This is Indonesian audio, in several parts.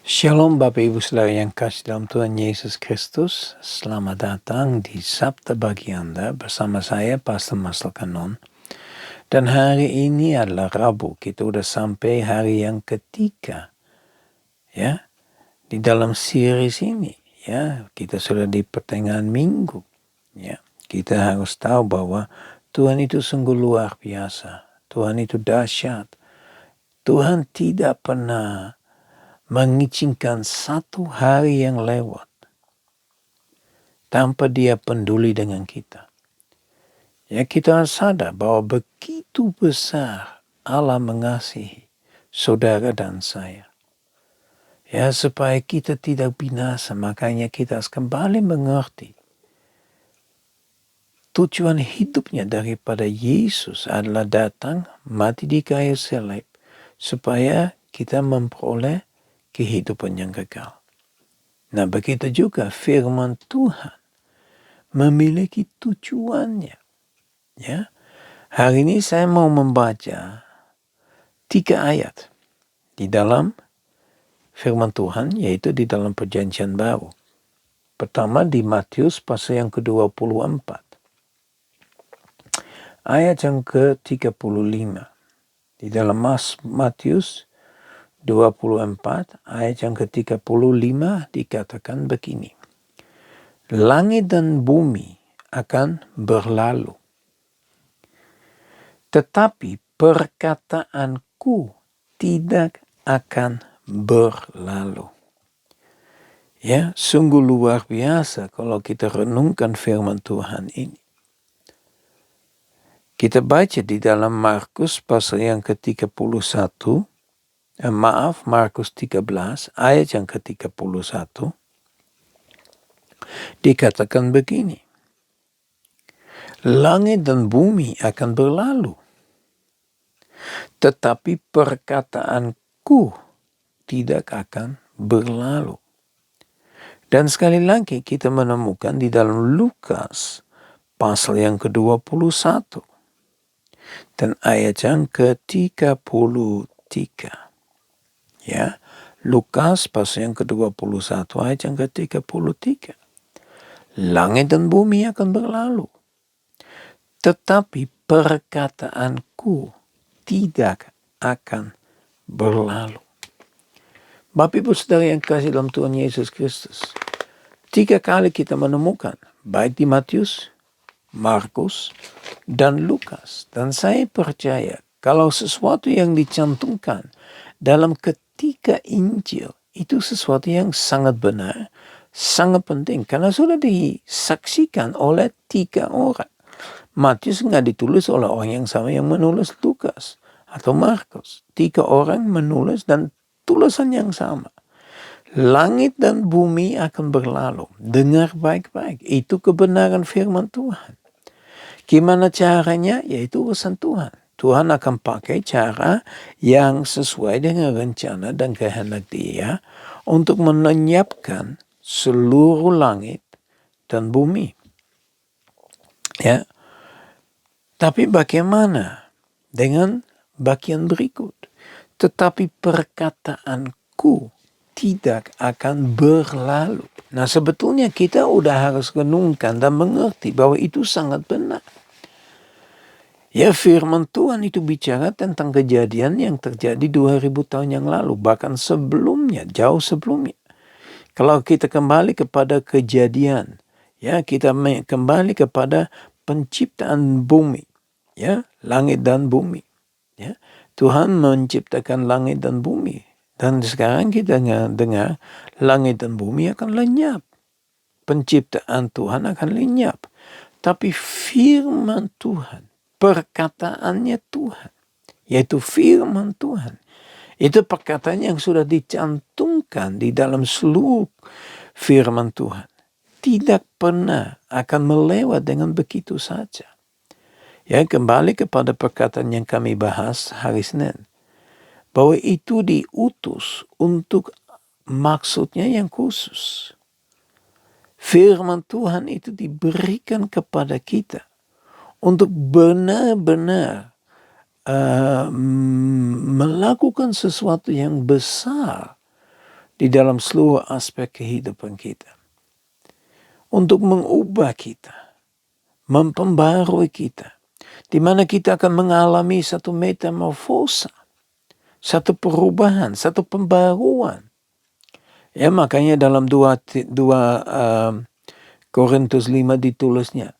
Shalom Bapak Ibu Saudara yang kasih dalam Tuhan Yesus Kristus. Selamat datang di Sabda bagi Anda bersama saya Pastor Marcel Kanon. Dan hari ini adalah Rabu. Kita udah sampai hari yang ketiga ya di dalam series ini ya. Kita sudah di pertengahan minggu ya. Kita harus tahu bahwa Tuhan itu sungguh luar biasa. Tuhan itu dahsyat. Tuhan tidak pernah mengizinkan satu hari yang lewat tanpa dia peduli dengan kita. Ya, kita harus sadar bahwa begitu besar Allah mengasihi saudara dan saya. Ya, supaya kita tidak binasa, makanya kita harus kembali mengerti tujuan hidupnya daripada Yesus adalah datang, mati di kayu salib, supaya kita memperoleh kehidupan yang kekal. Nah, begitu juga firman Tuhan memiliki tujuannya. Ya, hari ini saya mau membaca 3 ayat di dalam firman Tuhan, yaitu di dalam Perjanjian Baru. Pertama di Matius pasal yang ke-24. Ayat yang ke-35. Di dalam Matius 24 ayat yang ke-35 dikatakan begini. Langit dan bumi akan berlalu, tetapi perkataanku tidak akan berlalu. Ya, sungguh luar biasa kalau kita renungkan firman Tuhan ini. Kita baca di dalam Markus pasal yang ke-31, Markus 13 ayat yang ke-31, dikatakan begini. Langit dan bumi akan berlalu, tetapi perkataanku tidak akan berlalu. Dan sekali lagi kita menemukan di dalam Lukas pasal yang ke-21 dan ayat yang ke-33. Ya, Lukas pasal yang ke-21 ayat yang ke-33. Langit dan bumi akan berlalu, tetapi perkataanku tidak akan berlalu. Bapak Ibu Saudara yang kasih dalam Tuhan Yesus Kristus, 3 kali kita menemukan, baik di Matius, Markus, dan Lukas. Dan saya percaya kalau sesuatu yang dicantumkan dalam ketiga Injil, itu sesuatu yang sangat benar, sangat penting. Karena sudah disaksikan oleh 3 orang. Matius nggak ditulis oleh orang yang sama yang menulis Lukas atau Markus. 3 orang menulis dan tulisan yang sama. Langit dan bumi akan berlalu. Dengar baik-baik. Itu kebenaran firman Tuhan. Gimana caranya? Yaitu urusan Tuhan. Tuhan akan pakai cara yang sesuai dengan rencana dan kehendak Dia untuk melenyapkan seluruh langit dan bumi. Ya. Tapi bagaimana dengan bagian berikut? Tetapi perkataanku tidak akan berlalu. Nah, sebetulnya kita udah harus renungkan dan mengerti bahwa itu sangat benar. Ya, firman Tuhan itu bicara tentang kejadian yang terjadi 2000 tahun yang lalu, bahkan sebelumnya, jauh sebelumnya. Kalau kita kembali kepada kejadian, ya, kita kembali kepada penciptaan bumi, ya, langit dan bumi, ya. Tuhan menciptakan langit dan bumi. Dan sekarang kita dengar langit dan bumi akan lenyap. Penciptaan Tuhan akan lenyap. Tapi firman Tuhan, perkataannya Tuhan, yaitu firman Tuhan, itu perkataan yang sudah dicantumkan di dalam seluruh firman Tuhan. Tidak pernah akan melewat dengan begitu saja. Ya, kembali kepada perkataan yang kami bahas hari Senin. Bahwa itu diutus untuk maksudnya yang khusus. Firman Tuhan itu diberikan kepada kita untuk benar-benar melakukan sesuatu yang besar di dalam seluruh aspek kehidupan kita. Untuk mengubah kita, memperbarui kita, di mana kita akan mengalami satu metamorfosa, satu perubahan, satu pembaruan. Ya, makanya dalam 2 Korintus 5 ditulisnya,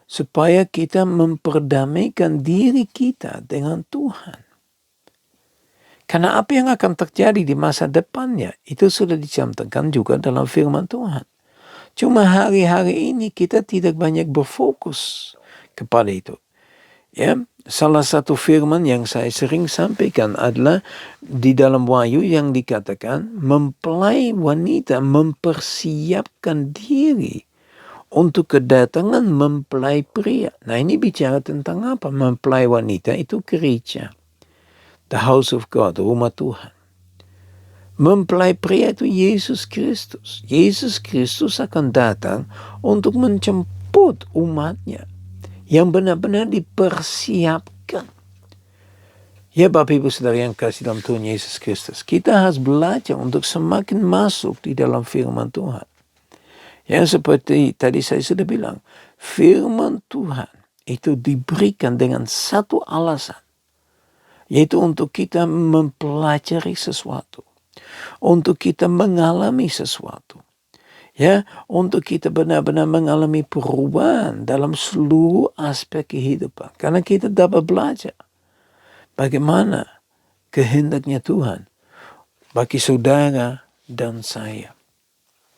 supaya kita memperdamaikan diri kita dengan Tuhan. Karena apa yang akan terjadi di masa depannya, itu sudah dicantumkan juga dalam firman Tuhan. Cuma hari-hari ini kita tidak banyak berfokus kepada itu. Ya, salah satu firman yang saya sering sampaikan adalah di dalam Wahyu yang dikatakan mempelai wanita mempersiapkan diri untuk kedatangan mempelai pria. Nah, ini bicara tentang apa? Mempelai wanita itu gereja. The house of God, rumah Tuhan. Mempelai pria itu Yesus Kristus. Yesus Kristus akan datang untuk menjemput umatnya yang benar-benar dipersiapkan. Ya, Bapak Ibu Saudara yang kasih dalam Tuhan Yesus Kristus, kita harus belajar untuk semakin masuk di dalam firman Tuhan. Yang seperti tadi saya sudah bilang, firman Tuhan itu diberikan dengan satu alasan, yaitu untuk kita mempelajari sesuatu, untuk kita mengalami sesuatu, ya, untuk kita benar-benar mengalami perubahan dalam seluruh aspek kehidupan. Karena kita dapat belajar bagaimana kehendaknya Tuhan bagi saudara dan saya.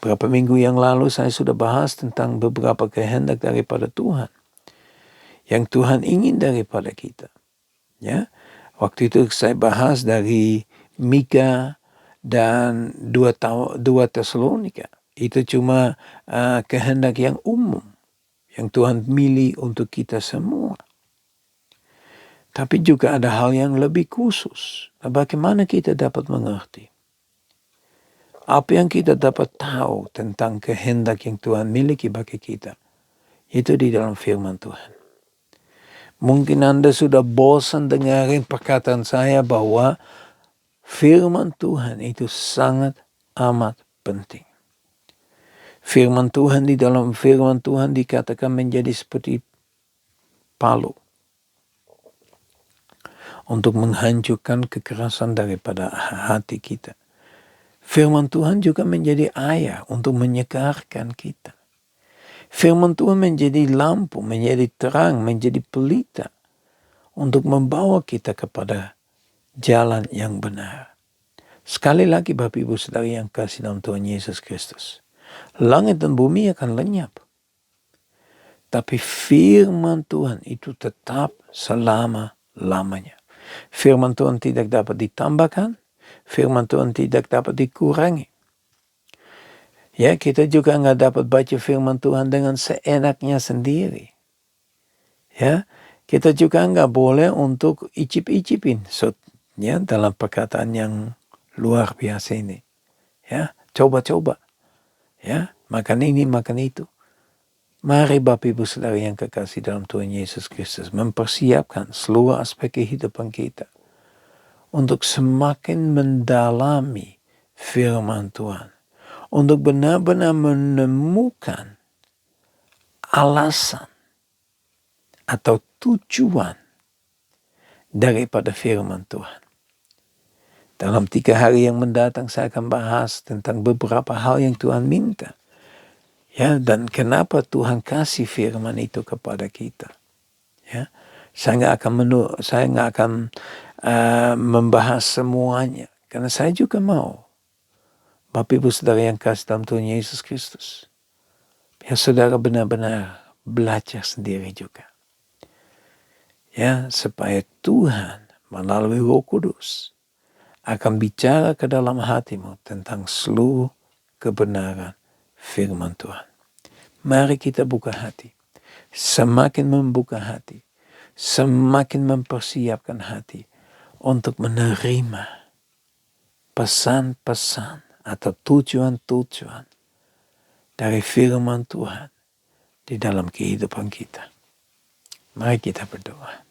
Beberapa minggu yang lalu saya sudah bahas tentang beberapa kehendak daripada Tuhan, yang Tuhan ingin daripada kita. Ya, waktu itu saya bahas dari Mika dan 2 Tesalonika. Itu cuma kehendak yang umum yang Tuhan milih untuk kita semua. Tapi juga ada hal yang lebih khusus. Nah, bagaimana kita dapat mengerti? Apa yang kita dapat tahu tentang kehendak yang Tuhan miliki bagi kita? Itu di dalam firman Tuhan. Mungkin Anda sudah bosan dengarin perkataan saya bahwa firman Tuhan itu sangat amat penting. Firman Tuhan, di dalam firman Tuhan dikatakan menjadi seperti palu untuk menghancurkan kekerasan daripada hati kita. Firman Tuhan juga menjadi air untuk menyegarkan kita. Firman Tuhan menjadi lampu, menjadi terang, menjadi pelita untuk membawa kita kepada jalan yang benar. Sekali lagi Bapak Ibu Saudara yang kasih dalam Tuhan Yesus Kristus, langit dan bumi akan lenyap, tapi firman Tuhan itu tetap selama-lamanya. Firman Tuhan tidak dapat ditambahkan, firman Tuhan tidak dapat dikurangi. Ya, kita juga nggak dapat baca firman Tuhan dengan seenaknya sendiri. Ya, kita juga nggak boleh untuk icip-icipin, ya, dalam perkataan yang luar biasa ini. Ya, coba-coba. Ya, makan ini, makan itu. Mari Bapak Ibu Saudara yang kekasih dalam Tuhan Yesus Kristus mempersiapkan seluruh aspek kehidupan kita untuk semakin mendalami firman Tuhan. Untuk benar-benar menemukan alasan atau tujuan daripada firman Tuhan. Dalam 3 hari yang mendatang saya akan bahas tentang beberapa hal yang Tuhan minta. Ya, dan kenapa Tuhan kasih firman itu kepada kita. Ya, saya nggak akan membahas semuanya, karena saya juga mau Bapak Ibu Saudara yang kasih dalam Tuhan Yesus Kristus, biar saudara benar-benar belajar sendiri juga. Ya, supaya Tuhan melalui Roh Kudus akan bicara ke dalam hatimu tentang seluruh kebenaran firman Tuhan. Mari kita buka hati. Semakin membuka hati, semakin mempersiapkan hati untuk menerima pesan-pesan atau tujuan-tujuan dari firman Tuhan di dalam kehidupan kita. Mari kita berdoa.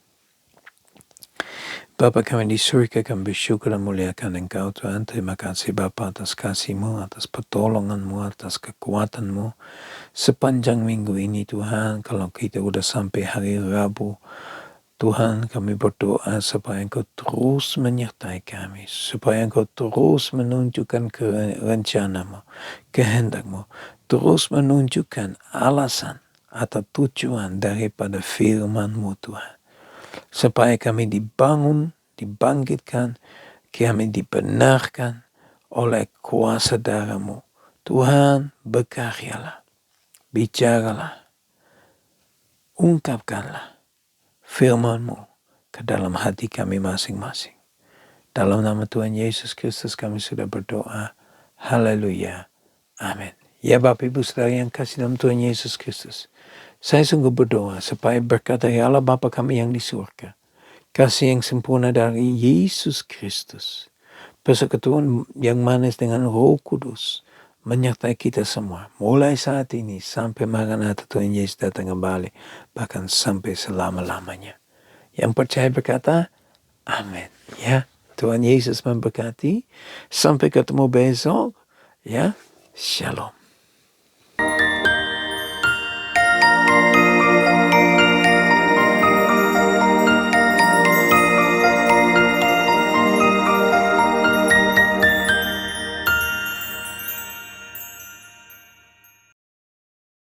Bapa kami di surga, kami bersyukur dan muliakan Engkau Tuhan. Terima kasih Bapa atas kasih-Mu, atas pertolongan-Mu, atas kekuatan-Mu. Sepanjang minggu ini Tuhan, kalau kita udah sampai hari Rabu, Tuhan kami berdoa supaya Engkau terus menyertai kami. Supaya Engkau terus menunjukkan rencana-Mu, kehendak-Mu. Terus menunjukkan alasan atau tujuan daripada firman-Mu Tuhan. Supaya kami dibangun, dibangkitkan, kami dibenarkan oleh kuasa darah-Mu. Tuhan, berkaryalah, bicaralah, ungkapkanlah firman-Mu ke dalam hati kami masing-masing. Dalam nama Tuhan Yesus Kristus kami sudah berdoa. Haleluya. Amin. Ya Bapak Ibu Saudara yang kasih dalam Tuhan Yesus Kristus, saya sungguh berdoa supaya berkat dari Allah Bapa kami yang di surga, kasih yang sempurna dari Yesus Kristus, persekutuan yang manis dengan Roh Kudus menyertai kita semua, mulai saat ini sampai Maranatha Tuhan Yesus datang kembali, bahkan sampai selama-lamanya. Yang percaya berkata, amin. Ya, Tuhan Yesus memberkati. Sampai ketemu besok. Ya, shalom.